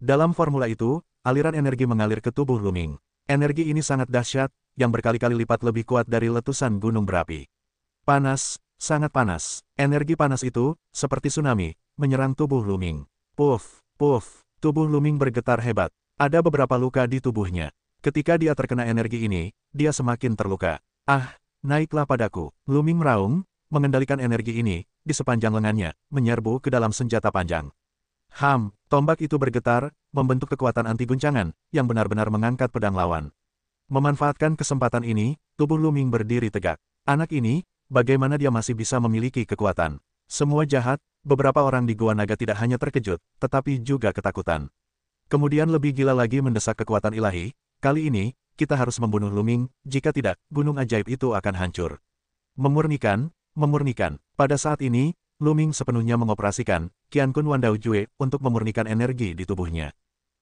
Dalam formula itu, aliran energi mengalir ke tubuh Luming. Energi ini sangat dahsyat, yang berkali-kali lipat lebih kuat dari letusan gunung berapi. Panas, sangat panas. Energi panas itu, seperti tsunami, menyerang tubuh Luming. Puff, puff, tubuh Luming bergetar hebat. Ada beberapa luka di tubuhnya. Ketika dia terkena energi ini, dia semakin terluka. Ah, naiklah padaku. Luming meraung, mengendalikan energi ini, di sepanjang lengannya, menyerbu ke dalam senjata panjang. Tombak itu bergetar, membentuk kekuatan anti guncangan, yang benar-benar mengangkat pedang lawan. Memanfaatkan kesempatan ini, tubuh Luming berdiri tegak. Anak ini, bagaimana dia masih bisa memiliki kekuatan? Semua jahat, beberapa orang di Gua Naga tidak hanya terkejut, tetapi juga ketakutan. Kemudian lebih gila lagi mendesak kekuatan ilahi, kali ini, kita harus membunuh Luming, jika tidak, gunung ajaib itu akan hancur. Memurnikan. Pada saat ini, Luming sepenuhnya mengoperasikan Qiankun Wandao Jue untuk memurnikan energi di tubuhnya.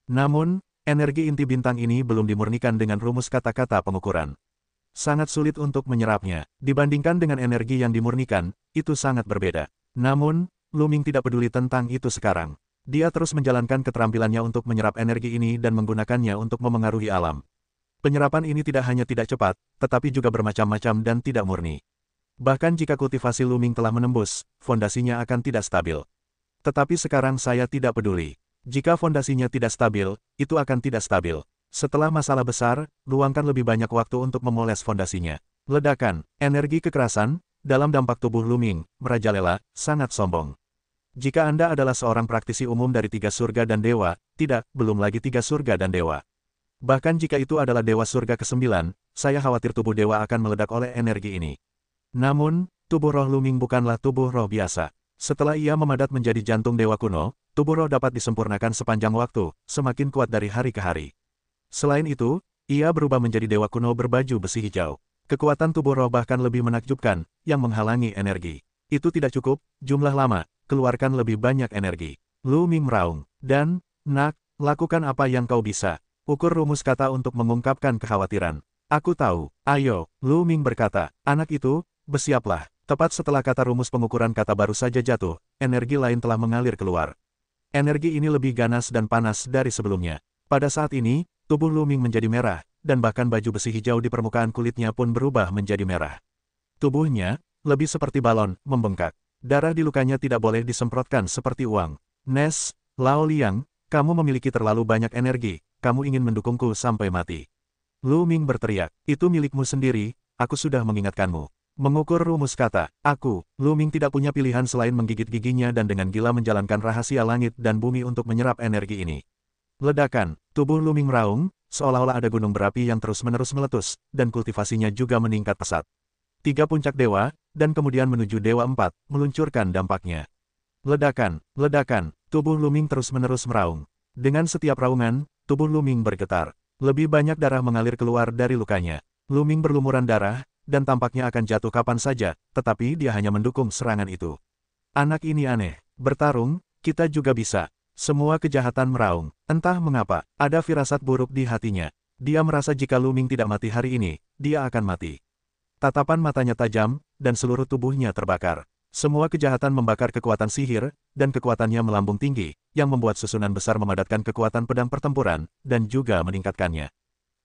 Namun, energi inti bintang ini belum dimurnikan dengan rumus kata-kata pengukuran. Sangat sulit untuk menyerapnya. Dibandingkan dengan energi yang dimurnikan, itu sangat berbeda. Namun, Luming tidak peduli tentang itu sekarang. Dia terus menjalankan keterampilannya untuk menyerap energi ini dan menggunakannya untuk memengaruhi alam. Penyerapan ini tidak hanya tidak cepat, tetapi juga bermacam-macam dan tidak murni. Bahkan jika kultivasi Luming telah menembus, fondasinya akan tidak stabil. Tetapi sekarang saya tidak peduli. Jika fondasinya tidak stabil, itu akan tidak stabil. Setelah masalah besar, luangkan lebih banyak waktu untuk memoles fondasinya. Ledakan, energi kekerasan, dalam dampak tubuh Luming, merajalela, sangat sombong. Jika Anda adalah seorang praktisi umum dari 3 surga dan dewa, tidak, belum lagi 3 surga dan dewa. Bahkan jika itu adalah dewa surga ke-9, saya khawatir tubuh dewa akan meledak oleh energi ini. Namun, tubuh roh Luming bukanlah tubuh roh biasa. Setelah ia memadat menjadi jantung dewa kuno, tubuh roh dapat disempurnakan sepanjang waktu, semakin kuat dari hari ke hari. Selain itu, ia berubah menjadi dewa kuno berbaju besi hijau. Kekuatan tubuh roh bahkan lebih menakjubkan, yang menghalangi energi. Itu tidak cukup, jumlah lama, keluarkan lebih banyak energi. Luming meraung. Dan, nak, lakukan apa yang kau bisa. Ukur rumus kata untuk mengungkapkan kekhawatiran. Aku tahu, ayo, Luming berkata, anak itu, bersiaplah. Tepat setelah kata rumus pengukuran kata baru saja jatuh, energi lain telah mengalir keluar. Energi ini lebih ganas dan panas dari sebelumnya. Pada saat ini, tubuh Luming menjadi merah, dan bahkan baju besi hijau di permukaan kulitnya pun berubah menjadi merah. Tubuhnya, lebih seperti balon, membengkak. Darah di lukanya tidak boleh disemprotkan seperti uang. Nes, Lao Liang, kamu memiliki terlalu banyak energi, kamu ingin mendukungku sampai mati. Luming berteriak, itu milikmu sendiri, aku sudah mengingatkanmu. Mengukur rumus kata, aku, Luming tidak punya pilihan selain menggigit giginya dan dengan gila menjalankan rahasia langit dan bumi untuk menyerap energi ini. Ledakan, tubuh Luming meraung, seolah-olah ada gunung berapi yang terus-menerus meletus, dan kultivasinya juga meningkat pesat. 3 puncak dewa, dan kemudian menuju dewa 4, meluncurkan dampaknya. Ledakan, tubuh Luming terus-menerus meraung. Dengan setiap raungan, tubuh Luming bergetar. Lebih banyak darah mengalir keluar dari lukanya. Luming berlumuran darah, dan tampaknya akan jatuh kapan saja, tetapi dia hanya mendukung serangan itu. Anak ini aneh. Bertarung, kita juga bisa. Semua kejahatan meraung. Entah mengapa, ada firasat buruk di hatinya. Dia merasa jika Luming tidak mati hari ini, dia akan mati. Tatapan matanya tajam, dan seluruh tubuhnya terbakar. Semua kejahatan membakar kekuatan sihir, dan kekuatannya melambung tinggi, yang membuat susunan besar memadatkan kekuatan pedang pertempuran, dan juga meningkatkannya.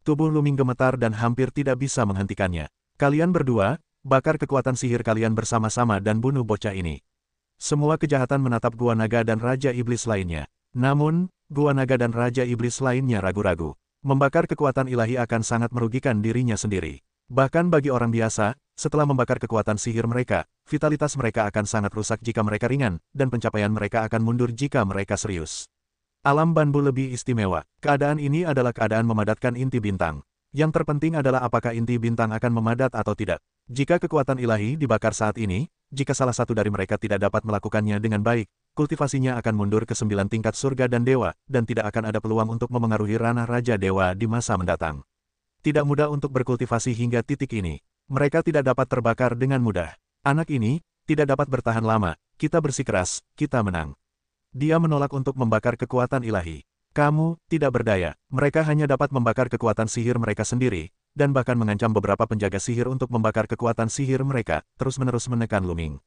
Tubuh Luming gemetar dan hampir tidak bisa menghentikannya. Kalian berdua, bakar kekuatan sihir kalian bersama-sama dan bunuh bocah ini. Semua kejahatan menatap Gua Naga dan Raja Iblis lainnya. Namun, Gua Naga dan Raja Iblis lainnya ragu-ragu. Membakar kekuatan ilahi akan sangat merugikan dirinya sendiri. Bahkan bagi orang biasa, setelah membakar kekuatan sihir mereka, vitalitas mereka akan sangat rusak jika mereka ringan, dan pencapaian mereka akan mundur jika mereka serius. Alam Banbu lebih istimewa. Keadaan ini adalah keadaan memadatkan inti bintang. Yang terpenting adalah apakah inti bintang akan memadat atau tidak. Jika kekuatan ilahi dibakar saat ini, jika salah satu dari mereka tidak dapat melakukannya dengan baik, kultivasinya akan mundur ke 9 tingkat surga dan dewa, dan tidak akan ada peluang untuk memengaruhi ranah Raja Dewa di masa mendatang. Tidak mudah untuk berkultivasi hingga titik ini. Mereka tidak dapat terbakar dengan mudah. Anak ini, tidak dapat bertahan lama, kita bersikeras, kita menang. Dia menolak untuk membakar kekuatan ilahi. Kamu, tidak berdaya. Mereka hanya dapat membakar kekuatan sihir mereka sendiri, dan bahkan mengancam beberapa penjaga sihir untuk membakar kekuatan sihir mereka, terus-menerus menekan Luming.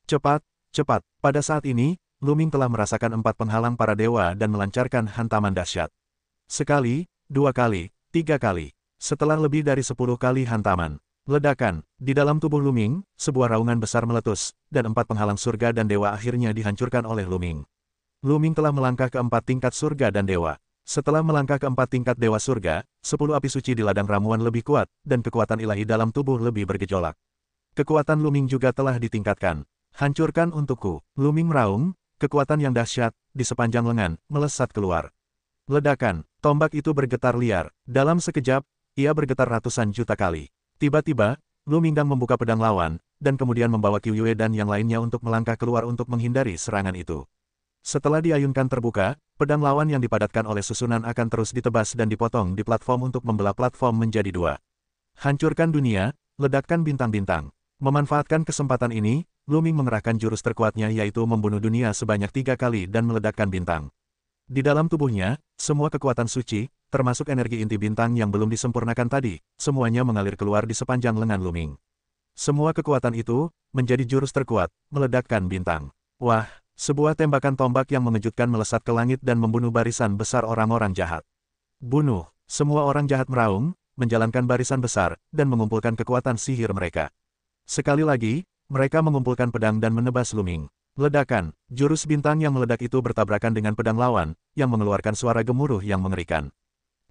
Cepat. Pada saat ini, Luming telah merasakan 4 penghalang para dewa dan melancarkan hantaman dahsyat. Sekali, 2 kali, 3 kali. Setelah lebih dari 10 kali hantaman, ledakan, di dalam tubuh Luming, sebuah raungan besar meletus, dan 4 penghalang surga dan dewa akhirnya dihancurkan oleh Luming. Luming telah melangkah ke 4 tingkat surga dan dewa. Setelah melangkah ke 4 tingkat dewa surga, 10 api suci di ladang ramuan lebih kuat, dan kekuatan ilahi dalam tubuh lebih bergejolak. Kekuatan Luming juga telah ditingkatkan. Hancurkan untukku. Luming meraung, kekuatan yang dahsyat, di sepanjang lengan, melesat keluar. Ledakan, tombak itu bergetar liar. Dalam sekejap, ia bergetar ratusan juta kali. Tiba-tiba, Luming membuka pedang lawan, dan kemudian membawa Qiu Yue dan yang lainnya untuk melangkah keluar untuk menghindari serangan itu. Setelah diayunkan terbuka, pedang lawan yang dipadatkan oleh susunan akan terus ditebas dan dipotong di platform untuk membelah platform menjadi 2. Hancurkan dunia, ledakkan bintang-bintang. Memanfaatkan kesempatan ini, Luming mengerahkan jurus terkuatnya yaitu membunuh dunia sebanyak 3 kali dan meledakkan bintang. Di dalam tubuhnya, semua kekuatan suci, termasuk energi inti bintang yang belum disempurnakan tadi, semuanya mengalir keluar di sepanjang lengan Luming. Semua kekuatan itu, menjadi jurus terkuat, meledakkan bintang. Wah! Sebuah tembakan tombak yang mengejutkan melesat ke langit dan membunuh barisan besar orang-orang jahat. Bunuh! Semua orang jahat meraung, menjalankan barisan besar, dan mengumpulkan kekuatan sihir mereka. Sekali lagi, mereka mengumpulkan pedang dan menebas Luming. Ledakan! Jurus bintang yang meledak itu bertabrakan dengan pedang lawan, yang mengeluarkan suara gemuruh yang mengerikan.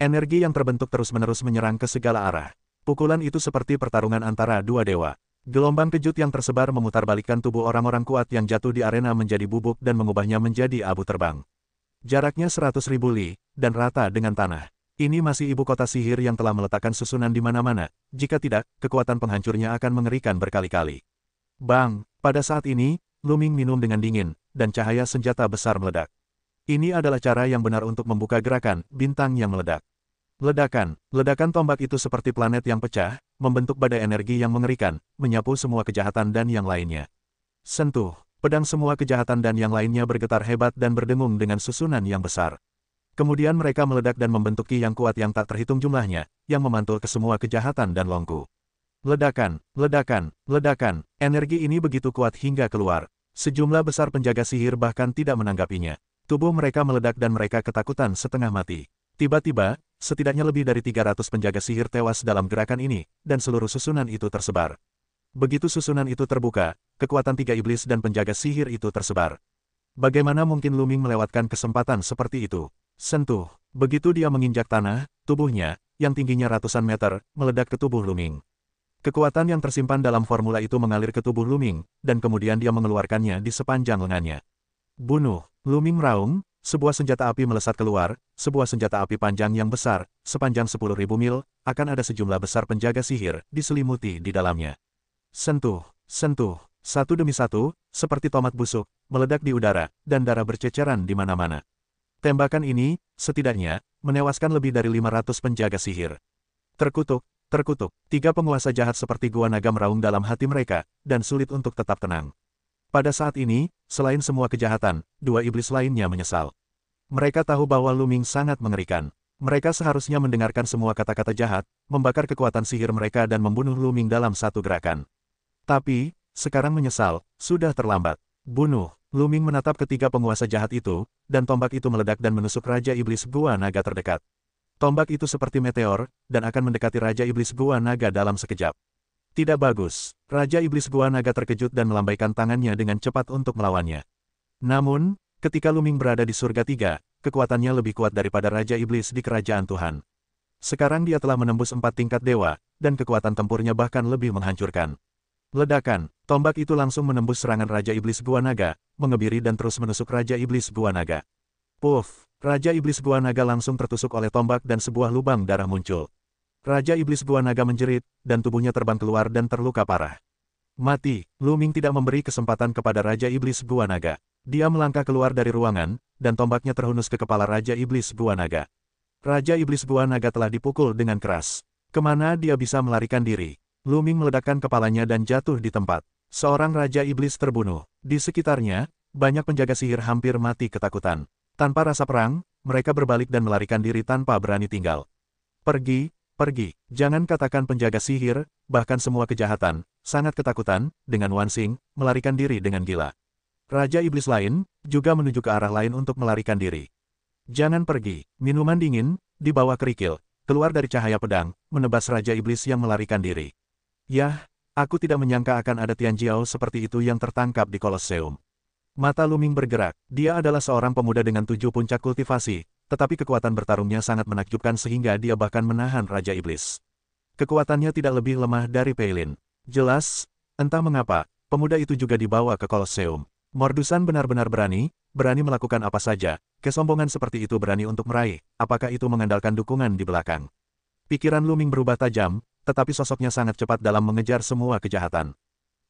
Energi yang terbentuk terus-menerus menyerang ke segala arah. Pukulan itu seperti pertarungan antara 2 dewa. Gelombang kejut yang tersebar memutarbalikkan tubuh orang-orang kuat yang jatuh di arena menjadi bubuk dan mengubahnya menjadi abu terbang. Jaraknya 100.000 li, dan rata dengan tanah. Ini masih ibu kota sihir yang telah meletakkan susunan di mana-mana, jika tidak, kekuatan penghancurnya akan mengerikan berkali-kali. Bang! Pada saat ini, Luming minum dengan dingin, dan cahaya senjata besar meledak. Ini adalah cara yang benar untuk membuka gerakan bintang yang meledak. Ledakan tombak itu seperti planet yang pecah, membentuk badai energi yang mengerikan, menyapu semua kejahatan dan yang lainnya. Sentuh, pedang semua kejahatan dan yang lainnya bergetar hebat dan berdengung dengan susunan yang besar. Kemudian mereka meledak dan membentuk ki yang kuat yang tak terhitung jumlahnya, yang memantul ke semua kejahatan dan longku. Ledakan, energi ini begitu kuat hingga keluar. Sejumlah besar penjaga sihir bahkan tidak menanggapinya. Tubuh mereka meledak dan mereka ketakutan setengah mati. Tiba-tiba, setidaknya lebih dari 300 penjaga sihir tewas dalam gerakan ini, dan seluruh susunan itu tersebar. Begitu susunan itu terbuka, kekuatan 3 iblis dan penjaga sihir itu tersebar. Bagaimana mungkin Luming melewatkan kesempatan seperti itu? Sentuh. Begitu dia menginjak tanah, tubuhnya, yang tingginya ratusan meter, meledak ke tubuh Luming. Kekuatan yang tersimpan dalam formula itu mengalir ke tubuh Luming, dan kemudian dia mengeluarkannya di sepanjang lengannya. Bunuh! Luming meraung. Sebuah senjata api melesat keluar, sebuah senjata api panjang yang besar, sepanjang 10.000 mil, akan ada sejumlah besar penjaga sihir, diselimuti di dalamnya. Sentuh, satu demi satu, seperti tomat busuk, meledak di udara, dan darah berceceran di mana-mana. Tembakan ini, setidaknya, menewaskan lebih dari 500 penjaga sihir. Terkutuk, 3 penguasa jahat seperti Gua Naga meraung dalam hati mereka, dan sulit untuk tetap tenang. Pada saat ini, selain semua kejahatan, 2 iblis lainnya menyesal. Mereka tahu bahwa Luming sangat mengerikan. Mereka seharusnya mendengarkan semua kata-kata jahat, membakar kekuatan sihir mereka dan membunuh Luming dalam satu gerakan. Tapi, sekarang menyesal, sudah terlambat. Bunuh! Luming menatap ketiga penguasa jahat itu, dan tombak itu meledak dan menusuk Raja Iblis Gua Naga terdekat. Tombak itu seperti meteor, dan akan mendekati Raja Iblis Gua Naga dalam sekejap. Tidak bagus. Raja Iblis Gua Naga terkejut dan melambaikan tangannya dengan cepat untuk melawannya. Namun, ketika Luming berada di surga 3, kekuatannya lebih kuat daripada Raja Iblis di kerajaan Tuhan. Sekarang dia telah menembus 4 tingkat dewa, dan kekuatan tempurnya bahkan lebih menghancurkan. Ledakan, tombak itu langsung menembus serangan Raja Iblis Gua Naga, mengebiri dan terus menusuk Raja Iblis Gua Naga. Puff! Raja Iblis Gua Naga langsung tertusuk oleh tombak dan sebuah lubang darah muncul. Raja Iblis Gua Naga menjerit, dan tubuhnya terbang keluar dan terluka parah. Mati! Luming tidak memberi kesempatan kepada Raja Iblis Gua Naga. Dia melangkah keluar dari ruangan, dan tombaknya terhunus ke kepala Raja Iblis Gua Naga. Raja Iblis Gua Naga telah dipukul dengan keras. Kemana dia bisa melarikan diri? Luming meledakkan kepalanya dan jatuh di tempat. Seorang Raja Iblis terbunuh. Di sekitarnya, banyak penjaga sihir hampir mati ketakutan. Tanpa rasa perang, mereka berbalik dan melarikan diri tanpa berani tinggal. Pergi, pergi. Jangan katakan penjaga sihir, bahkan semua kejahatan, sangat ketakutan, dengan Wansing, melarikan diri dengan gila. Raja Iblis lain, juga menuju ke arah lain untuk melarikan diri. Jangan pergi, minuman dingin, di bawah kerikil, keluar dari cahaya pedang, menebas Raja Iblis yang melarikan diri. Yah, aku tidak menyangka akan ada Tian Jiao seperti itu yang tertangkap di Kolosseum. Mata Luming bergerak, dia adalah seorang pemuda dengan 7 puncak kultivasi, tetapi kekuatan bertarungnya sangat menakjubkan sehingga dia bahkan menahan Raja Iblis. Kekuatannya tidak lebih lemah dari Peilin. Jelas, entah mengapa, pemuda itu juga dibawa ke Kolosseum. Mordusan benar-benar berani melakukan apa saja, kesombongan seperti itu berani untuk meraih, apakah itu mengandalkan dukungan di belakang. Pikiran Luming berubah tajam, tetapi sosoknya sangat cepat dalam mengejar semua kejahatan.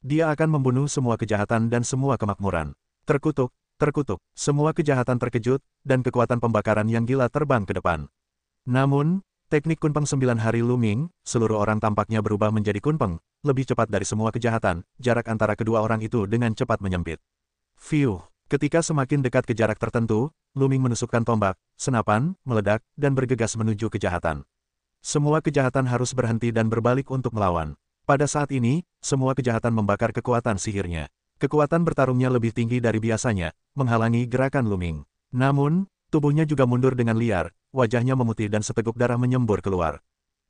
Dia akan membunuh semua kejahatan dan semua kemakmuran. Terkutuk, semua kejahatan terkejut, dan kekuatan pembakaran yang gila terbang ke depan. Namun, teknik Kunpeng 9 hari Luming, seluruh orang tampaknya berubah menjadi Kunpeng, lebih cepat dari semua kejahatan, jarak antara kedua orang itu dengan cepat menyempit. Fiuh, ketika semakin dekat ke jarak tertentu, Luming menusukkan tombak, senapan, meledak, dan bergegas menuju kejahatan. Semua kejahatan harus berhenti dan berbalik untuk melawan. Pada saat ini, semua kejahatan membakar kekuatan sihirnya. Kekuatan bertarungnya lebih tinggi dari biasanya, menghalangi gerakan Luming. Namun, tubuhnya juga mundur dengan liar, wajahnya memutih dan seteguk darah menyembur keluar.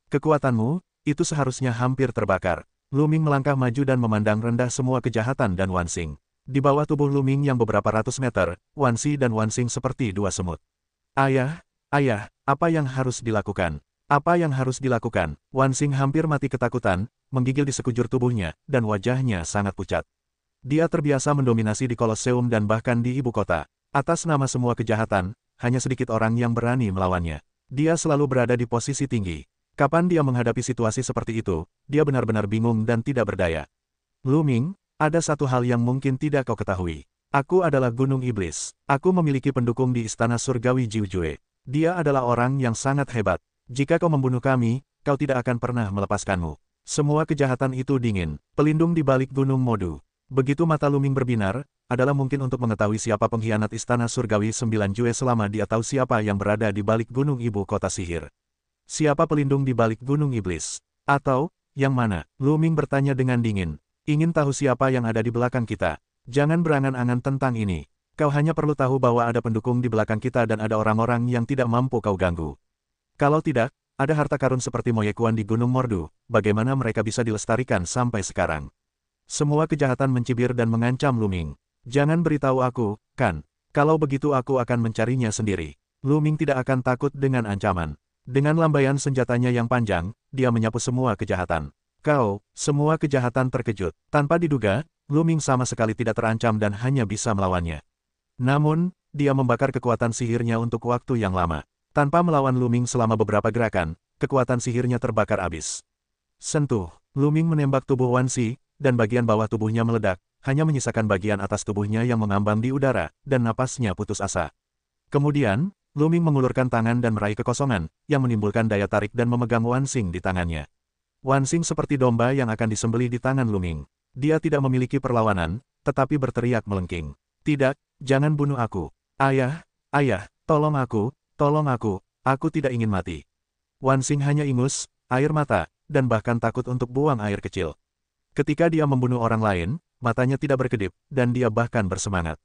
Kekuatanmu, itu seharusnya hampir terbakar. Luming melangkah maju dan memandang rendah semua kejahatan dan Wansing. Di bawah tubuh Luming yang beberapa ratus meter, Wansi dan Wansing seperti dua semut. Ayah, apa yang harus dilakukan? Apa yang harus dilakukan? Wansing hampir mati ketakutan, menggigil di sekujur tubuhnya, dan wajahnya sangat pucat. Dia terbiasa mendominasi di Kolosseum dan bahkan di ibu kota. Atas nama semua kejahatan, hanya sedikit orang yang berani melawannya. Dia selalu berada di posisi tinggi. Kapan dia menghadapi situasi seperti itu, dia benar-benar bingung dan tidak berdaya. Luming, ada satu hal yang mungkin tidak kau ketahui. Aku adalah Gunung Iblis. Aku memiliki pendukung di Istana Surgawi Jiujue. Dia adalah orang yang sangat hebat. Jika kau membunuh kami, kau tidak akan pernah melepaskanmu. Semua kejahatan itu dingin, pelindung di balik Gunung Modu. Begitu mata Luming berbinar, adalah mungkin untuk mengetahui siapa pengkhianat Istana Surgawi 9 Jue selama dia tahu siapa yang berada di balik gunung ibu kota sihir. Siapa pelindung di balik Gunung Iblis? Atau, yang mana? Luming bertanya dengan dingin. Ingin tahu siapa yang ada di belakang kita? Jangan berangan-angan tentang ini. Kau hanya perlu tahu bahwa ada pendukung di belakang kita dan ada orang-orang yang tidak mampu kau ganggu. Kalau tidak, ada harta karun seperti Moyekuan di Gunung Mordu, bagaimana mereka bisa dilestarikan sampai sekarang? Semua kejahatan mencibir dan mengancam Luming. Jangan beritahu aku, kan? Kalau begitu aku akan mencarinya sendiri. Luming tidak akan takut dengan ancaman. Dengan lambaian senjatanya yang panjang, dia menyapu semua kejahatan. Semua kejahatan terkejut. Tanpa diduga, Luming sama sekali tidak terancam dan hanya bisa melawannya. Namun, dia membakar kekuatan sihirnya untuk waktu yang lama. Tanpa melawan Luming selama beberapa gerakan, kekuatan sihirnya terbakar habis. Sentuh, Luming menembak tubuh Wansi, dan bagian bawah tubuhnya meledak, hanya menyisakan bagian atas tubuhnya yang mengambang di udara, dan napasnya putus asa. Kemudian, Luming mengulurkan tangan dan meraih kekosongan, yang menimbulkan daya tarik dan memegang Wansing di tangannya. Wansing seperti domba yang akan disembelih di tangan Luming. Dia tidak memiliki perlawanan, tetapi berteriak melengking. Tidak, jangan bunuh aku. Ayah, tolong aku tidak ingin mati. Wansing hanya ingus, air mata, dan bahkan takut untuk buang air kecil. Ketika dia membunuh orang lain, matanya tidak berkedip, dan dia bahkan bersemangat.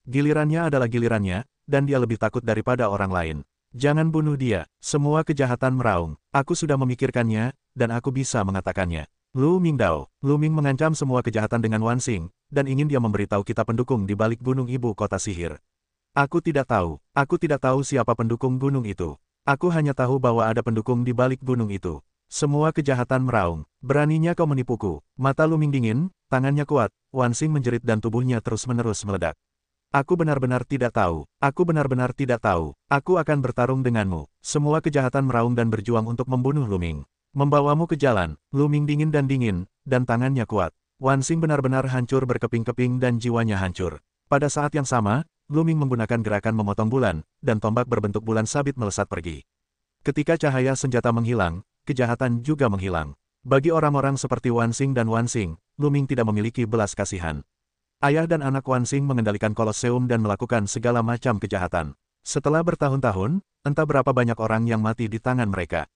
Gilirannya adalah gilirannya, dan dia lebih takut daripada orang lain. Jangan bunuh dia, semua kejahatan meraung. Aku sudah memikirkannya, dan aku bisa mengatakannya. Lu Mingdao, Luming mengancam semua kejahatan dengan Wansing, dan ingin dia memberitahu kita pendukung di balik gunung ibu kota sihir. Aku tidak tahu siapa pendukung gunung itu. Aku hanya tahu bahwa ada pendukung di balik gunung itu. Semua kejahatan meraung. Beraninya kau menipuku. Mata Luming dingin, tangannya kuat, Wansing menjerit dan tubuhnya terus-menerus meledak. Aku benar-benar tidak tahu. Aku akan bertarung denganmu. Semua kejahatan meraung dan berjuang untuk membunuh Luming. Membawamu ke jalan. Luming dingin, dan tangannya kuat. Wansing benar-benar hancur berkeping-keping dan jiwanya hancur. Pada saat yang sama, Luming menggunakan gerakan memotong bulan, dan tombak berbentuk bulan sabit melesat pergi. Ketika cahaya senjata menghilang, kejahatan juga menghilang. Bagi orang-orang seperti Wansing dan Wansing, Luming tidak memiliki belas kasihan. Ayah dan anak Wansing mengendalikan Kolosseum dan melakukan segala macam kejahatan. Setelah bertahun-tahun, entah berapa banyak orang yang mati di tangan mereka.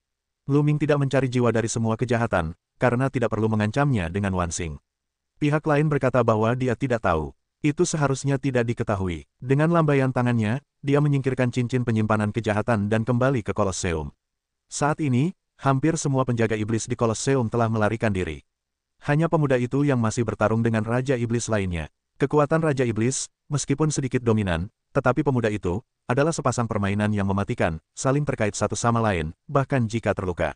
Luming tidak mencari jiwa dari semua kejahatan, karena tidak perlu mengancamnya dengan Wansing. Pihak lain berkata bahwa dia tidak tahu. Itu seharusnya tidak diketahui. Dengan lambaian tangannya, dia menyingkirkan cincin penyimpanan kejahatan dan kembali ke Kolosseum. Saat ini, hampir semua penjaga iblis di Kolosseum telah melarikan diri. Hanya pemuda itu yang masih bertarung dengan Raja Iblis lainnya. Kekuatan Raja Iblis, meskipun sedikit dominan, tetapi pemuda itu adalah sepasang permainan yang mematikan, saling terkait satu sama lain, bahkan jika terluka.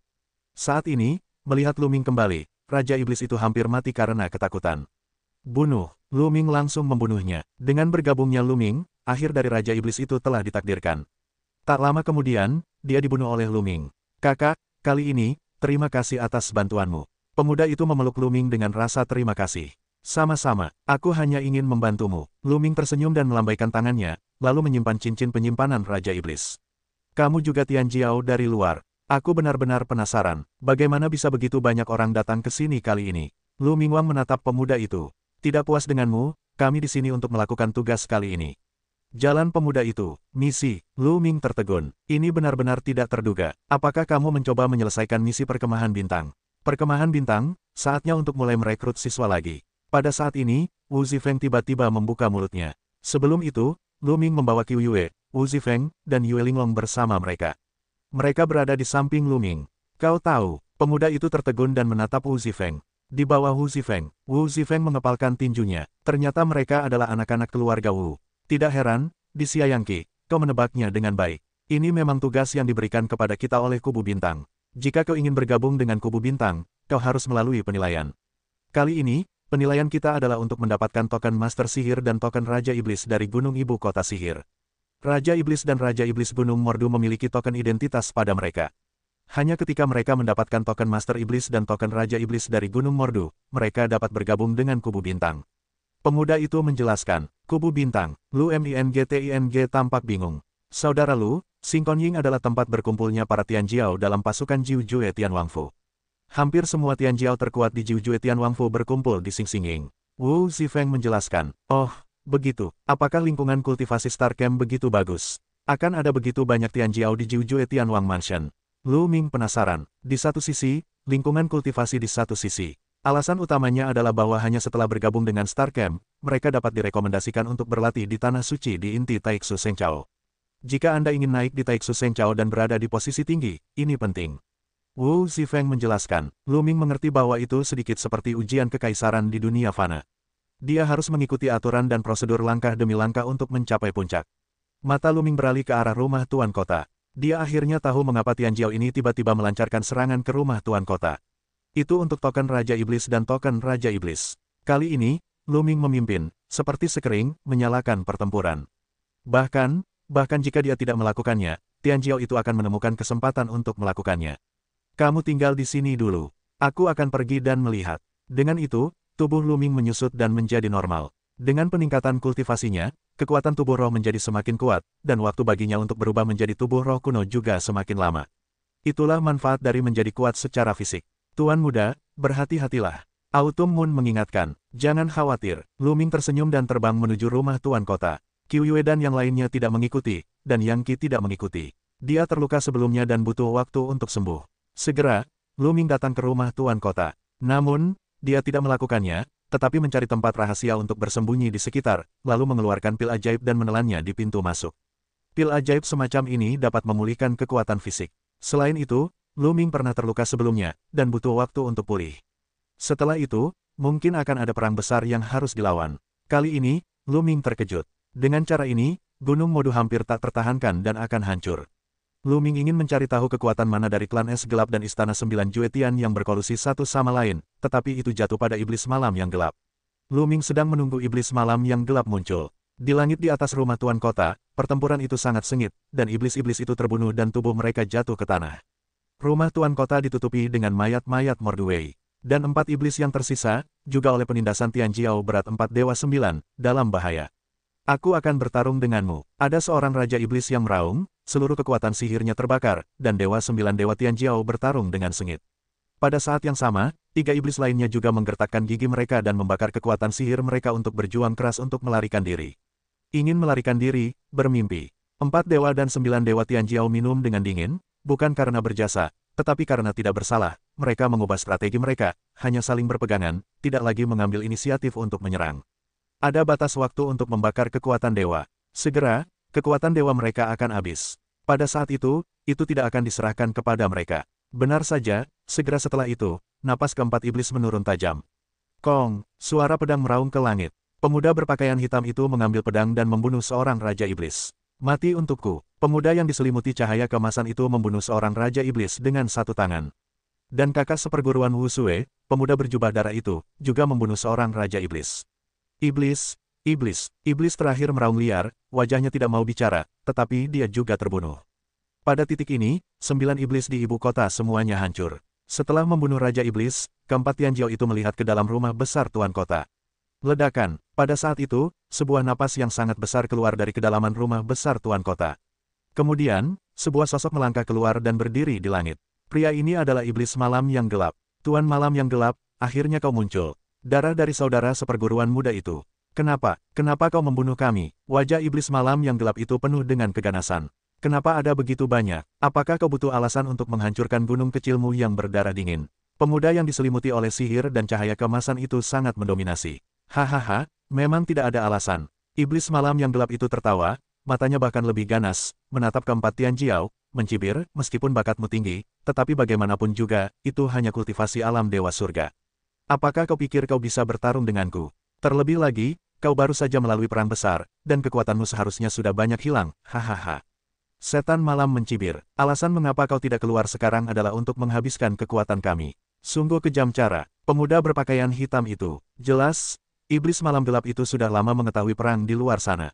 Saat ini, melihat Lu Ming kembali, Raja Iblis itu hampir mati karena ketakutan. Bunuh, Lu Ming langsung membunuhnya. Dengan bergabungnya Lu Ming, akhir dari Raja Iblis itu telah ditakdirkan. Tak lama kemudian, dia dibunuh oleh Lu Ming. Kakak, kali ini, terima kasih atas bantuanmu. Pemuda itu memeluk Lu Ming dengan rasa terima kasih. Sama-sama, aku hanya ingin membantumu. Lu Ming tersenyum dan melambaikan tangannya, lalu menyimpan cincin penyimpanan Raja Iblis. Kamu juga Tian Jiao dari luar. Aku benar-benar penasaran, bagaimana bisa begitu banyak orang datang ke sini kali ini. Lu Mingwang menatap pemuda itu. Tidak puas denganmu, kami di sini untuk melakukan tugas kali ini. Jalan pemuda itu, misi, Lu Ming tertegun. Ini benar-benar tidak terduga. Apakah kamu mencoba menyelesaikan misi perkemahan bintang? Perkemahan bintang, saatnya untuk mulai merekrut siswa lagi. Pada saat ini, Wu Zifeng tiba-tiba membuka mulutnya. Sebelum itu, Lu Ming membawa Qiu Yue, Wu Zifeng, dan Yue Linglong bersama mereka. Mereka berada di samping Lu Ming. Kau tahu, pemuda itu tertegun dan menatap Wu Zifeng. Di bawah Wu Zifeng mengepalkan tinjunya. Ternyata mereka adalah anak-anak keluarga Wu. Tidak heran, di Xiayangqi, kau menebaknya dengan baik. Ini memang tugas yang diberikan kepada kita oleh Kubu Bintang. Jika kau ingin bergabung dengan Kubu Bintang, kau harus melalui penilaian. Kali ini, penilaian kita adalah untuk mendapatkan token Master Sihir dan token Raja Iblis dari Gunung Ibu Kota Sihir. Raja Iblis dan Raja Iblis Gunung Mordu memiliki token identitas pada mereka. Hanya ketika mereka mendapatkan token Master Iblis dan token Raja Iblis dari Gunung Mordu, mereka dapat bergabung dengan Kubu Bintang. Pemuda itu menjelaskan, Kubu Bintang, Lu Mingting tampak bingung. Saudara Lu, Singkon Ying adalah tempat berkumpulnya para Tian Jiao dalam pasukan Jiu Jue Tian Wangfu. Hampir semua Tian Jiao terkuat di Jiu Jue Tian Wangfu berkumpul di Sing Sing Ying. Wu Zifeng menjelaskan, oh, begitu, apakah lingkungan kultivasi Star Camp begitu bagus? Akan ada begitu banyak Tian Jiao di Jiu Jue Tian Wang Mansion. Lu Ming penasaran. Di satu sisi, lingkungan kultivasi di satu sisi. Alasan utamanya adalah bahwa hanya setelah bergabung dengan Star Camp, mereka dapat direkomendasikan untuk berlatih di Tanah Suci di inti Taiksu Sengchao. Jika Anda ingin naik di Taiksu Sengchao dan berada di posisi tinggi, ini penting. Wu Zifeng menjelaskan. Lu Ming mengerti bahwa itu sedikit seperti ujian kekaisaran di dunia fana. Dia harus mengikuti aturan dan prosedur langkah demi langkah untuk mencapai puncak. Mata Lu Ming beralih ke arah rumah Tuan Kota. Dia akhirnya tahu mengapa Tian Jiao ini tiba-tiba melancarkan serangan ke rumah Tuan Kota. Itu untuk token Raja Iblis dan token Raja Iblis. Kali ini, Lu Ming memimpin, seperti sekering, menyalakan pertempuran. Bahkan jika dia tidak melakukannya, Tian Jiao itu akan menemukan kesempatan untuk melakukannya. Kamu tinggal di sini dulu. Aku akan pergi dan melihat. Dengan itu, tubuh Lu Ming menyusut dan menjadi normal. Dengan peningkatan kultivasinya, kekuatan tubuh roh menjadi semakin kuat, dan waktu baginya untuk berubah menjadi tubuh roh kuno juga semakin lama. Itulah manfaat dari menjadi kuat secara fisik. Tuan muda, berhati-hatilah. Autumn Moon mengingatkan, jangan khawatir. Lu Ming tersenyum dan terbang menuju rumah Tuan Kota. Qiu Yue dan yang lainnya tidak mengikuti, dan Yang Qi tidak mengikuti. Dia terluka sebelumnya dan butuh waktu untuk sembuh. Segera, Lu Ming datang ke rumah Tuan Kota. Namun, dia tidak melakukannya, tetapi mencari tempat rahasia untuk bersembunyi di sekitar, lalu mengeluarkan pil ajaib dan menelannya di pintu masuk. Pil ajaib semacam ini dapat memulihkan kekuatan fisik. Selain itu, Lu Ming pernah terluka sebelumnya, dan butuh waktu untuk pulih. Setelah itu, mungkin akan ada perang besar yang harus dilawan. Kali ini, Lu Ming terkejut. Dengan cara ini, Gunung Modu hampir tak tertahankan dan akan hancur. Lu Ming ingin mencari tahu kekuatan mana dari klan es gelap dan istana 9 Juetian yang berkolusi satu sama lain, tetapi itu jatuh pada iblis malam yang gelap. Lu Ming sedang menunggu iblis malam yang gelap muncul. Di langit di atas rumah Tuan Kota, pertempuran itu sangat sengit, dan iblis-iblis itu terbunuh dan tubuh mereka jatuh ke tanah. Rumah Tuan Kota ditutupi dengan mayat-mayat Mordwei. Dan 4 iblis yang tersisa, juga oleh penindasan Tian Jiao berat 4 Dewa 9, dalam bahaya. Aku akan bertarung denganmu. Ada seorang Raja Iblis yang meraung, seluruh kekuatan sihirnya terbakar, dan Dewa 9 Dewa Tian Jiao bertarung dengan sengit. Pada saat yang sama, 3 iblis lainnya juga menggertakkan gigi mereka dan membakar kekuatan sihir mereka untuk berjuang keras untuk melarikan diri. Ingin melarikan diri, bermimpi. 4 Dewa dan 9 Dewa Tian Jiao minum dengan dingin, bukan karena berjasa, tetapi karena tidak bersalah. Mereka mengubah strategi mereka, hanya saling berpegangan, tidak lagi mengambil inisiatif untuk menyerang. Ada batas waktu untuk membakar kekuatan dewa. Segera, kekuatan dewa mereka akan habis. Pada saat itu tidak akan diserahkan kepada mereka. Benar saja, segera setelah itu, napas keempat iblis menurun tajam. Kong, suara pedang meraung ke langit. Pemuda berpakaian hitam itu mengambil pedang dan membunuh seorang raja iblis. Mati untukku. Pemuda yang diselimuti cahaya keemasan itu membunuh seorang raja iblis dengan satu tangan. Dan kakak seperguruan Wu Sue, pemuda berjubah darah itu, juga membunuh seorang raja iblis. Iblis terakhir meraung liar, wajahnya tidak mau bicara, tetapi dia juga terbunuh. Pada titik ini, 9 iblis di ibu kota semuanya hancur. Setelah membunuh Raja Iblis, keempat Tianjiao itu melihat ke dalam rumah besar Tuan Kota. Ledakan. Pada saat itu, sebuah napas yang sangat besar keluar dari kedalaman rumah besar Tuan Kota. Kemudian, sebuah sosok melangkah keluar dan berdiri di langit. Pria ini adalah iblis malam yang gelap. Tuan malam yang gelap, akhirnya kau muncul. Darah dari saudara seperguruan muda itu. Kenapa? Kenapa kau membunuh kami? Wajah iblis malam yang gelap itu penuh dengan keganasan. Kenapa ada begitu banyak? Apakah kau butuh alasan untuk menghancurkan gunung kecilmu yang berdarah dingin? Pemuda yang diselimuti oleh sihir dan cahaya keemasan itu sangat mendominasi. Hahaha, memang tidak ada alasan. Iblis malam yang gelap itu tertawa, matanya bahkan lebih ganas, menatap keempat Tianjiao, mencibir, meskipun bakatmu tinggi, tetapi bagaimanapun juga, itu hanya kultivasi alam dewa surga. Apakah kau pikir kau bisa bertarung denganku? Terlebih lagi, kau baru saja melalui perang besar, dan kekuatanmu seharusnya sudah banyak hilang, hahaha. Setan malam mencibir, alasan mengapa kau tidak keluar sekarang adalah untuk menghabiskan kekuatan kami. Sungguh kejam cara, pemuda berpakaian hitam itu. Jelas, iblis malam gelap itu sudah lama mengetahui perang di luar sana.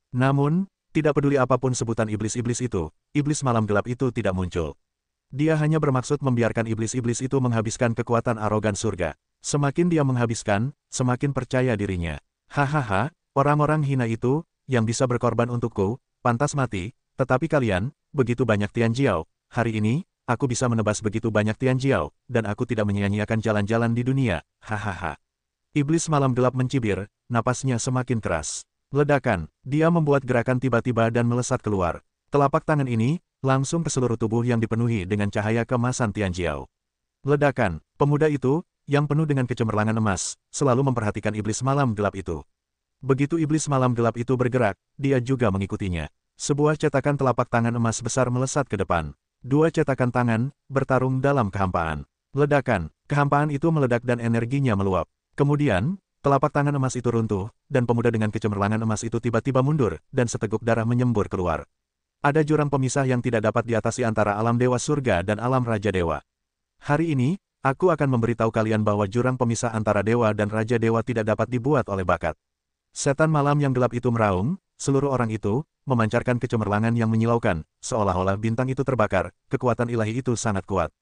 Namun, tidak peduli apapun sebutan iblis-iblis itu, iblis malam gelap itu tidak muncul. Dia hanya bermaksud membiarkan iblis-iblis itu menghabiskan kekuatan arogan surga. Semakin dia menghabiskan, semakin percaya dirinya. Hahaha, orang-orang hina itu, yang bisa berkorban untukku, pantas mati. Tetapi kalian, begitu banyak Tianjiao, hari ini, aku bisa menebas begitu banyak Tianjiao, dan aku tidak menyia-nyiakan jalan-jalan di dunia, hahaha. Iblis malam gelap mencibir, napasnya semakin keras. Ledakan, dia membuat gerakan tiba-tiba dan melesat keluar. Telapak tangan ini, langsung ke seluruh tubuh yang dipenuhi dengan cahaya keemasan Tianjiao. Ledakan, pemuda itu, yang penuh dengan kecemerlangan emas, selalu memperhatikan iblis malam gelap itu. Begitu iblis malam gelap itu bergerak, dia juga mengikutinya. Sebuah cetakan telapak tangan emas besar melesat ke depan. Dua cetakan tangan, bertarung dalam kehampaan. Ledakan, kehampaan itu meledak dan energinya meluap. Kemudian, telapak tangan emas itu runtuh, dan pemuda dengan kecemerlangan emas itu tiba-tiba mundur, dan seteguk darah menyembur keluar. Ada jurang pemisah yang tidak dapat diatasi antara alam dewa surga dan alam raja dewa. Hari ini, aku akan memberitahu kalian bahwa jurang pemisah antara dewa dan raja dewa tidak dapat dibuat oleh bakat. Setan malam yang gelap itu meraung, seluruh orang itu, memancarkan kecemerlangan yang menyilaukan, seolah-olah bintang itu terbakar, kekuatan ilahi itu sangat kuat.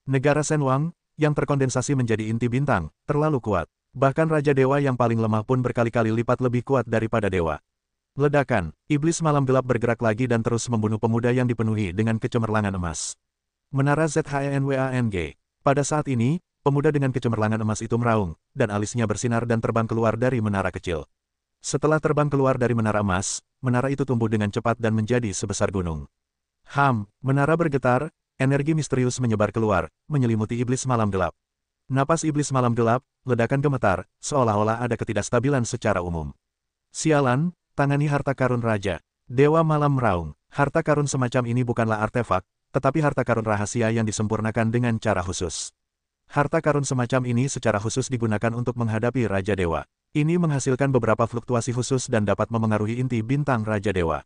Negara Shenwang, yang terkondensasi menjadi inti bintang, terlalu kuat. Bahkan Raja Dewa yang paling lemah pun berkali-kali lipat lebih kuat daripada dewa. Ledakan, iblis malam gelap bergerak lagi dan terus membunuh pemuda yang dipenuhi dengan kecemerlangan emas. Menara ZHENWANG. Pada saat ini, pemuda dengan kecemerlangan emas itu meraung, dan alisnya bersinar dan terbang keluar dari menara kecil. Setelah terbang keluar dari menara emas, menara itu tumbuh dengan cepat dan menjadi sebesar gunung. Menara bergetar, energi misterius menyebar keluar, menyelimuti iblis malam gelap. Napas iblis malam gelap, ledakan gemetar, seolah-olah ada ketidakstabilan secara umum. Sialan, tangani harta karun raja. Dewa malam meraung, harta karun semacam ini bukanlah artefak, tetapi harta karun rahasia yang disempurnakan dengan cara khusus. Harta karun semacam ini secara khusus digunakan untuk menghadapi Raja Dewa. Ini menghasilkan beberapa fluktuasi khusus dan dapat memengaruhi inti bintang Raja Dewa.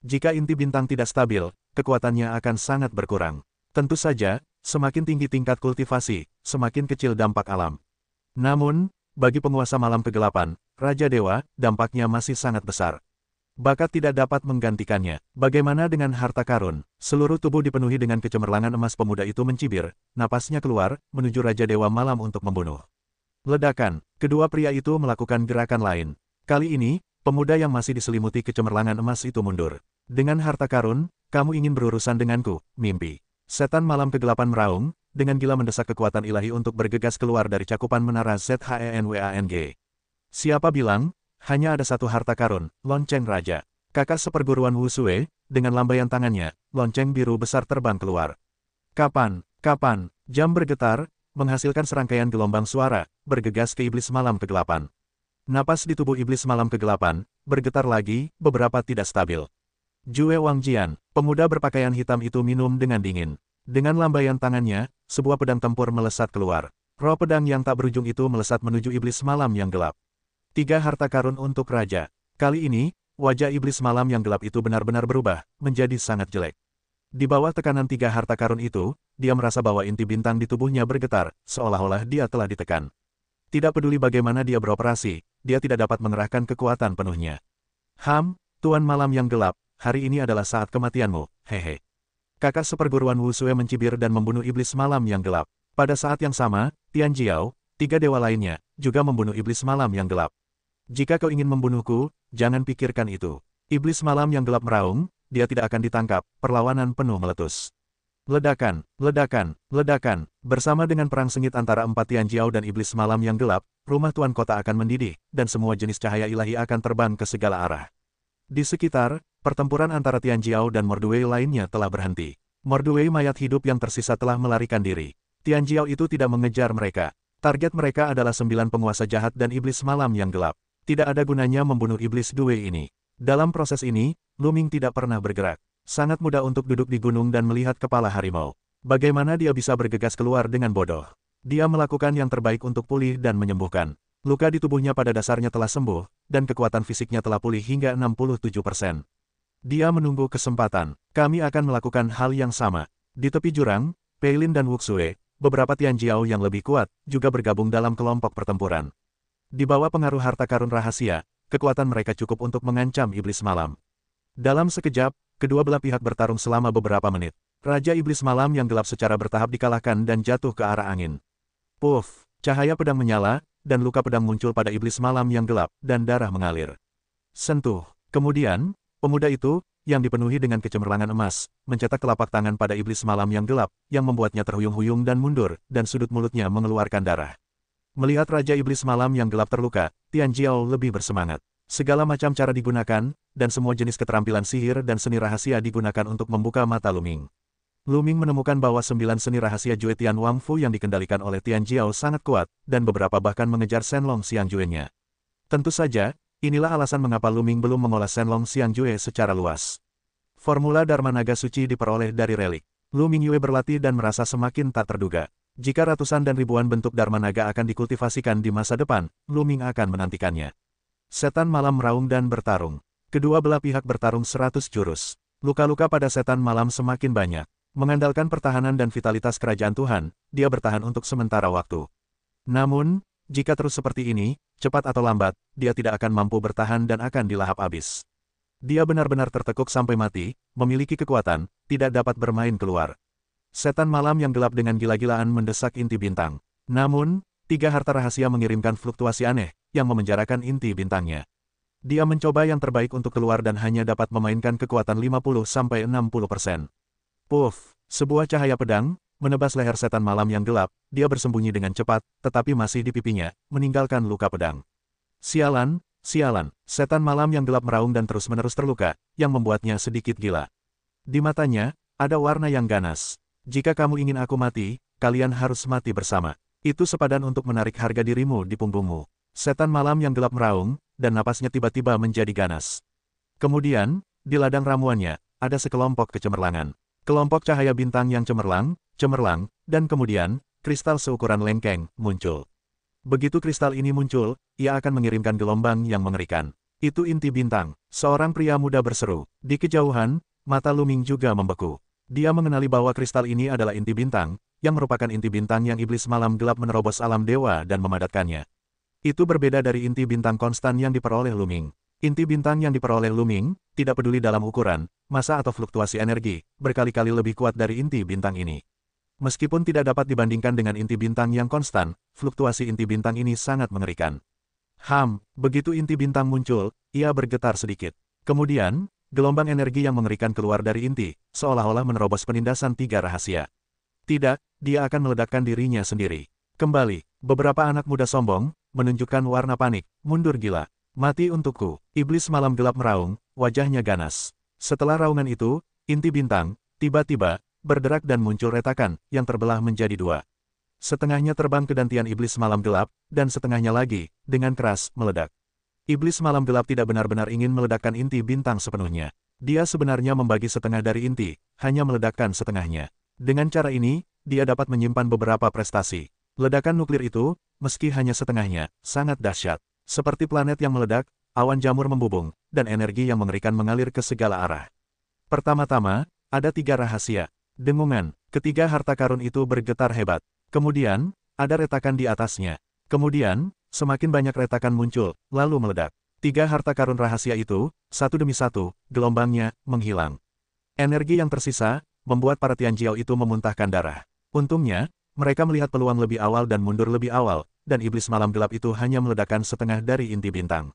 Jika inti bintang tidak stabil, kekuatannya akan sangat berkurang. Tentu saja, semakin tinggi tingkat kultivasi, semakin kecil dampak alam. Namun, bagi penguasa malam kegelapan, Raja Dewa, dampaknya masih sangat besar. Bakat tidak dapat menggantikannya. Bagaimana dengan harta karun? Seluruh tubuh dipenuhi dengan kecemerlangan emas pemuda itu mencibir, napasnya keluar, menuju Raja Dewa malam untuk membunuh. Ledakan, kedua pria itu melakukan gerakan lain. Kali ini, pemuda yang masih diselimuti kecemerlangan emas itu mundur. Dengan harta karun, kamu ingin berurusan denganku, mimpi. Setan malam kegelapan meraung, dengan gila mendesak kekuatan ilahi untuk bergegas keluar dari cakupan menara ZHENWANG. Siapa bilang, hanya ada satu harta karun, lonceng raja. Kakak seperguruan Wu Sue, dengan lambaian tangannya, lonceng biru besar terbang keluar. Kapan? Jam bergetar, menghasilkan serangkaian gelombang suara, bergegas ke iblis malam kegelapan. Napas di tubuh iblis malam kegelapan, bergetar lagi, beberapa tidak stabil. Jue Wangjian, pemuda berpakaian hitam itu minum dengan dingin. Dengan lambaian tangannya, sebuah pedang tempur melesat keluar. Roh pedang yang tak berujung itu melesat menuju iblis malam yang gelap. 3 harta karun untuk raja. Kali ini, wajah iblis malam yang gelap itu benar-benar berubah, menjadi sangat jelek. Di bawah tekanan 3 harta karun itu, dia merasa bahwa inti bintang di tubuhnya bergetar, seolah-olah dia telah ditekan. Tidak peduli bagaimana dia beroperasi, dia tidak dapat mengerahkan kekuatan penuhnya. Tuan malam yang gelap, hari ini adalah saat kematianmu, hehe. Kakak seperguruan Wu Sue mencibir dan membunuh iblis malam yang gelap. Pada saat yang sama, Tian Jiao, 3 dewa lainnya, juga membunuh iblis malam yang gelap. Jika kau ingin membunuhku, jangan pikirkan itu. Iblis malam yang gelap meraung, dia tidak akan ditangkap, perlawanan penuh meletus. Ledakan, ledakan, ledakan, bersama dengan perang sengit antara 4 Tian Jiao dan iblis malam yang gelap, rumah tuan kota akan mendidih, dan semua jenis cahaya ilahi akan terbang ke segala arah. Di sekitar, pertempuran antara Tian Jiao dan Morduei lainnya telah berhenti. Morduei mayat hidup yang tersisa telah melarikan diri. Tian Jiao itu tidak mengejar mereka. Target mereka adalah 9 penguasa jahat dan iblis malam yang gelap. Tidak ada gunanya membunuh iblis Due ini. Dalam proses ini, Lu Ming tidak pernah bergerak. Sangat mudah untuk duduk di gunung dan melihat kepala harimau. Bagaimana dia bisa bergegas keluar dengan bodoh? Dia melakukan yang terbaik untuk pulih dan menyembuhkan. Luka di tubuhnya pada dasarnya telah sembuh, dan kekuatan fisiknya telah pulih hingga 67%. Dia menunggu kesempatan. Kami akan melakukan hal yang sama. Di tepi jurang, Peilin dan Wuxue, beberapa Tian Jiao yang lebih kuat, juga bergabung dalam kelompok pertempuran. Di bawah pengaruh harta karun rahasia, kekuatan mereka cukup untuk mengancam iblis malam. Dalam sekejap, kedua belah pihak bertarung selama beberapa menit. Raja Iblis Malam yang gelap secara bertahap dikalahkan dan jatuh ke arah angin. Puff, cahaya pedang menyala, dan luka pedang muncul pada Iblis Malam yang gelap, dan darah mengalir. Sentuh. Kemudian, pemuda itu, yang dipenuhi dengan kecemerlangan emas, mencetak telapak tangan pada Iblis Malam yang gelap, yang membuatnya terhuyung-huyung dan mundur, dan sudut mulutnya mengeluarkan darah. Melihat Raja Iblis Malam yang gelap terluka, Tian Jiao lebih bersemangat. Segala macam cara digunakan, dan semua jenis keterampilan sihir dan seni rahasia digunakan untuk membuka mata Lu Ming. Lu Ming menemukan bahwa 9 seni rahasia Jue Tian Wang Fu yang dikendalikan oleh Tian Jiao sangat kuat, dan beberapa bahkan mengejar Shenlong Xiangjue-nya. Tentu saja, inilah alasan mengapa Lu Ming belum mengolah Shenlong Xiangjue secara luas. Formula Dharma Naga Suci diperoleh dari relik. Lu Mingyue berlatih dan merasa semakin tak terduga. Jika ratusan dan ribuan bentuk Dharma Naga akan dikultivasikan di masa depan, Lu Ming akan menantikannya. Setan malam meraung dan bertarung. Kedua belah pihak bertarung 100 jurus. Luka-luka pada setan malam semakin banyak. Mengandalkan pertahanan dan vitalitas kerajaan Tuhan, dia bertahan untuk sementara waktu. Namun, jika terus seperti ini, cepat atau lambat, dia tidak akan mampu bertahan dan akan dilahap habis. Dia benar-benar tertekuk sampai mati, memiliki kekuatan, tidak dapat bermain keluar. Setan malam yang gelap dengan gila-gilaan mendesak inti bintang. Namun, 3 harta rahasia mengirimkan fluktuasi aneh, yang memenjarakan inti bintangnya. Dia mencoba yang terbaik untuk keluar dan hanya dapat memainkan kekuatan 50-60%. Puff, sebuah cahaya pedang, menebas leher setan malam yang gelap, dia bersembunyi dengan cepat, tetapi masih di pipinya, meninggalkan luka pedang. Sialan, sialan, setan malam yang gelap meraung dan terus-menerus terluka, yang membuatnya sedikit gila. Di matanya, ada warna yang ganas. Jika kamu ingin aku mati, kalian harus mati bersama. Itu sepadan untuk menarik harga dirimu di punggungmu. Setan malam yang gelap meraung, dan napasnya tiba-tiba menjadi ganas. Kemudian, di ladang ramuannya, ada sekelompok kecemerlangan. Kelompok cahaya bintang yang cemerlang, dan kemudian, kristal seukuran lengkeng, muncul. Begitu kristal ini muncul, ia akan mengirimkan gelombang yang mengerikan. Itu inti bintang, seorang pria muda berseru. Di kejauhan, mata Lu Ming juga membeku. Dia mengenali bahwa kristal ini adalah inti bintang, yang merupakan inti bintang yang iblis malam gelap menerobos alam dewa dan memadatkannya. Itu berbeda dari inti bintang konstan yang diperoleh Lu Ming. Inti bintang yang diperoleh Lu Ming, tidak peduli dalam ukuran, massa atau fluktuasi energi, berkali-kali lebih kuat dari inti bintang ini. Meskipun tidak dapat dibandingkan dengan inti bintang yang konstan, fluktuasi inti bintang ini sangat mengerikan. Begitu inti bintang muncul, ia bergetar sedikit. Kemudian, gelombang energi yang mengerikan keluar dari inti, seolah-olah menerobos penindasan 3 rahasia. Tidak, dia akan meledakkan dirinya sendiri. Kembali, beberapa anak muda sombong, menunjukkan warna panik, mundur gila. Mati untukku. Iblis malam gelap meraung, wajahnya ganas. Setelah raungan itu, inti bintang, tiba-tiba, berderak dan muncul retakan, yang terbelah menjadi 2. Setengahnya terbang ke dantian iblis malam gelap, dan setengahnya lagi, dengan keras, meledak. Iblis malam gelap tidak benar-benar ingin meledakkan inti bintang sepenuhnya. Dia sebenarnya membagi setengah dari inti, hanya meledakkan setengahnya. Dengan cara ini, dia dapat menyimpan beberapa prestasi. Ledakan nuklir itu, meski hanya setengahnya, sangat dahsyat. Seperti planet yang meledak, awan jamur membubung, dan energi yang mengerikan mengalir ke segala arah. Pertama-tama, ada 3 rahasia. Dengungan, ketiga harta karun itu bergetar hebat. Kemudian, ada retakan di atasnya. Kemudian, semakin banyak retakan muncul, lalu meledak. 3 harta karun rahasia itu, satu demi satu, gelombangnya, menghilang. Energi yang tersisa, membuat para Tianjiao itu memuntahkan darah. Untungnya, mereka melihat peluang lebih awal dan mundur lebih awal, dan iblis malam gelap itu hanya meledakkan setengah dari inti bintang.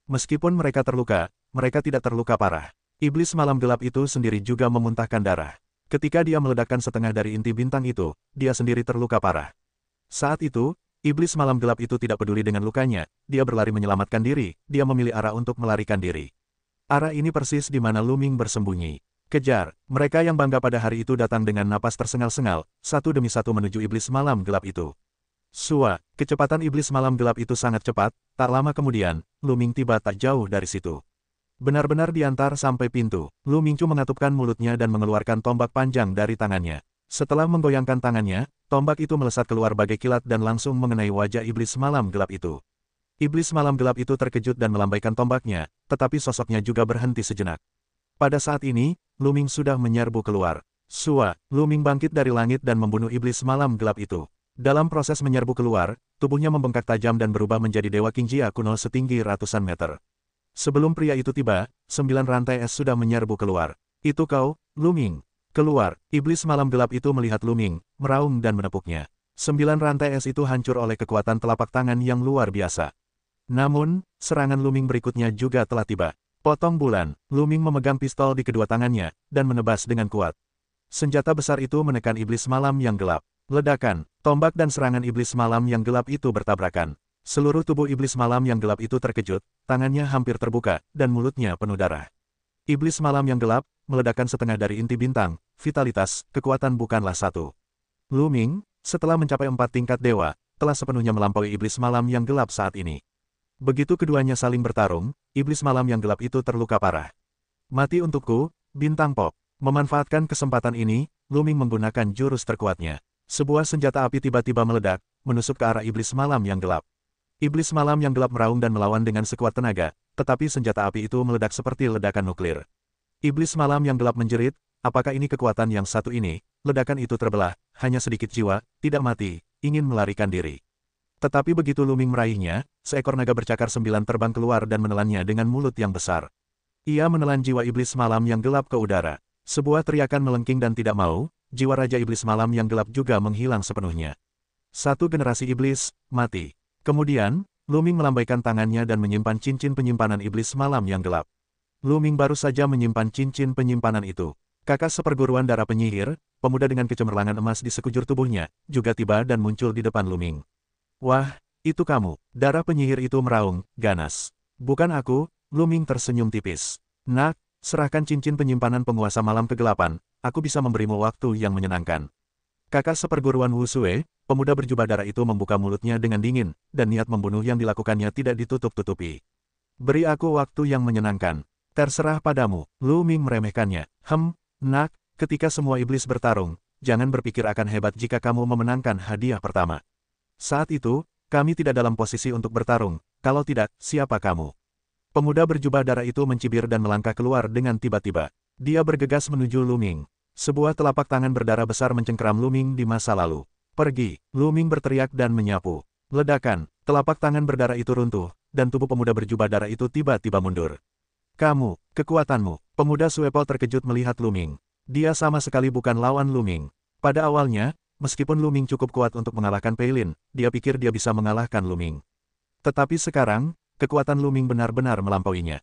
Meskipun mereka terluka, mereka tidak terluka parah. Iblis malam gelap itu sendiri juga memuntahkan darah. Ketika dia meledakkan setengah dari inti bintang itu, dia sendiri terluka parah. Saat itu, iblis malam gelap itu tidak peduli dengan lukanya, dia berlari menyelamatkan diri, dia memilih arah untuk melarikan diri. Arah ini persis di mana Lu Ming bersembunyi. Kejar, mereka yang bangga pada hari itu datang dengan napas tersengal-sengal, satu demi satu menuju iblis malam gelap itu. Sua, kecepatan iblis malam gelap itu sangat cepat, tak lama kemudian, Lu Ming tiba tak jauh dari situ. Benar-benar diantar sampai pintu, Lu Mingchu mengatupkan mulutnya dan mengeluarkan tombak panjang dari tangannya. Setelah menggoyangkan tangannya, tombak itu melesat keluar bagai kilat dan langsung mengenai wajah iblis malam gelap itu. Iblis malam gelap itu terkejut dan melambaikan tombaknya, tetapi sosoknya juga berhenti sejenak. Pada saat ini, Lu Ming sudah menyerbu keluar. Sua, Lu Ming bangkit dari langit dan membunuh iblis malam gelap itu. Dalam proses menyerbu keluar, tubuhnya membengkak tajam dan berubah menjadi dewa Qingjia kuno setinggi ratusan meter. Sebelum pria itu tiba, 9 rantai es sudah menyerbu keluar. Itu kau, Lu Ming. Keluar, iblis malam gelap itu melihat Lu Ming, meraung dan menepuknya. 9 rantai es itu hancur oleh kekuatan telapak tangan yang luar biasa. Namun, serangan Lu Ming berikutnya juga telah tiba. Potong bulan, Lu Ming memegang pistol di kedua tangannya, dan menebas dengan kuat. Senjata besar itu menekan iblis malam yang gelap. Ledakan, tombak dan serangan iblis malam yang gelap itu bertabrakan. Seluruh tubuh iblis malam yang gelap itu terkejut, tangannya hampir terbuka, dan mulutnya penuh darah. Iblis malam yang gelap, meledakkan setengah dari inti bintang, vitalitas, kekuatan bukanlah satu. Lu Ming, setelah mencapai 4 tingkat dewa, telah sepenuhnya melampaui iblis malam yang gelap saat ini. Begitu keduanya saling bertarung, iblis malam yang gelap itu terluka parah. Mati untukku, bintang pop. Memanfaatkan kesempatan ini, Lu Ming menggunakan jurus terkuatnya. Sebuah senjata api tiba-tiba meledak, menusuk ke arah iblis malam yang gelap. Iblis malam yang gelap meraung dan melawan dengan sekuat tenaga, tetapi senjata api itu meledak seperti ledakan nuklir. Iblis malam yang gelap menjerit, apakah ini kekuatan yang satu ini? Ledakan itu terbelah, hanya sedikit jiwa, tidak mati, ingin melarikan diri. Tetapi begitu Lu Ming meraihnya, seekor naga bercakar 9 terbang keluar dan menelannya dengan mulut yang besar. Ia menelan jiwa iblis malam yang gelap ke udara. Sebuah teriakan melengking dan tidak mau, jiwa Raja Iblis Malam yang gelap juga menghilang sepenuhnya. Satu generasi iblis, mati. Kemudian, Lu Ming melambaikan tangannya dan menyimpan cincin penyimpanan iblis malam yang gelap. Lu Ming baru saja menyimpan cincin penyimpanan itu. Kakak seperguruan darah penyihir, pemuda dengan kecemerlangan emas di sekujur tubuhnya, juga tiba dan muncul di depan Lu Ming. Wah, itu kamu, darah penyihir itu meraung, ganas. Bukan aku, Lu Ming tersenyum tipis. Nak, serahkan cincin penyimpanan penguasa malam kegelapan, aku bisa memberimu waktu yang menyenangkan. Kakak seperguruan Wu Sui, pemuda berjubah darah itu membuka mulutnya dengan dingin, dan niat membunuh yang dilakukannya tidak ditutup-tutupi. Beri aku waktu yang menyenangkan. Terserah padamu, Lu Ming meremehkannya. Nak, ketika semua iblis bertarung, jangan berpikir akan hebat jika kamu memenangkan hadiah pertama. Saat itu, kami tidak dalam posisi untuk bertarung, kalau tidak, siapa kamu? Pemuda berjubah darah itu mencibir dan melangkah keluar dengan tiba-tiba. Dia bergegas menuju Lu Ming. Sebuah telapak tangan berdarah besar mencengkeram Lu Ming di masa lalu. Pergi, Lu Ming berteriak dan menyapu. Ledakan, telapak tangan berdarah itu runtuh, dan tubuh pemuda berjubah darah itu tiba-tiba mundur. Kamu, kekuatanmu, pemuda Suepol terkejut melihat Lu Ming. Dia sama sekali bukan lawan Lu Ming. Pada awalnya, meskipun Lu Ming cukup kuat untuk mengalahkan Pei Lin, dia pikir dia bisa mengalahkan Lu Ming. Tetapi sekarang, kekuatan Lu Ming benar-benar melampauinya.